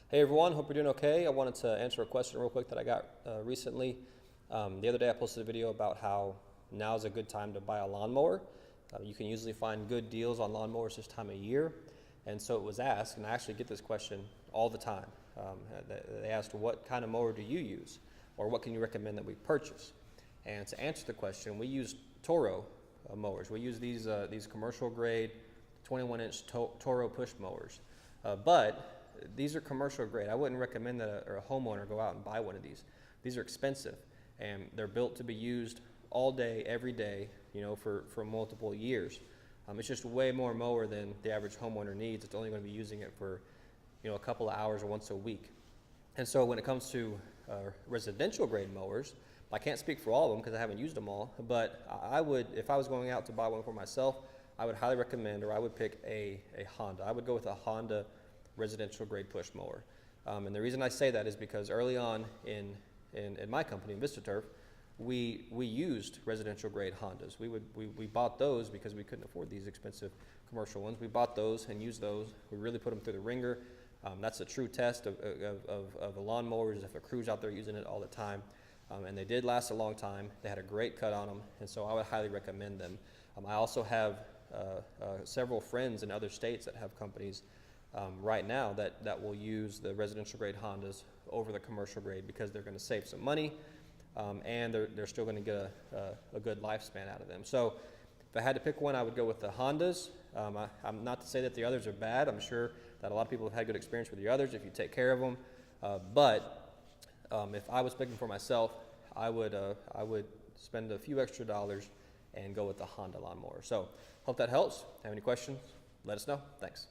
Hey everyone, hope you're doing okay. I wanted to answer a question real quick that I got recently. The other day I posted a video about how now is a good time to buy a lawnmower. You can usually find good deals on lawnmowers this time of year. And so it was asked, and I actually get this question all the time. They asked, what kind of mower do you use? Or what can you recommend that we purchase? And to answer the question, we use Toro mowers. We use these commercial grade 21-inch Toro push mowers. But these are commercial grade. I wouldn't recommend that a homeowner go out and buy one of these. These are expensive, and they're built to be used all day, every day, for multiple years. It's just way more mower than the average homeowner needs. It's only going to be using it for, a couple of hours or once a week. And so when it comes to residential grade mowers, I can't speak for all of them because I haven't used them all, but I would, if I was going out to buy one for myself, I would highly recommend, or I would pick a Honda. I would go with a Honda residential grade push mower. And the reason I say that is because early on in my company, in VistaTurf, we used residential grade Hondas. We bought those because we couldn't afford these expensive commercial ones. We bought those and used those. We really put them through the ringer. That's a true test of a lawnmower, is if a crew's out there using it all the time. And they did last a long time. They had a great cut on them, and so I would highly recommend them. I also have several friends in other states that have companies right now that will use the residential grade Hondas over the commercial grade because they're going to save some money, and they're still going to get a good lifespan out of them. So if I had to pick one, I would go with the Hondas. I'm not to say that the others are bad. I'm sure that a lot of people have had good experience with the others if you take care of them. But if I was picking for myself, I would spend a few extra dollars and go with the Honda lawnmower. So hope that helps. Have any questions? Let us know. Thanks.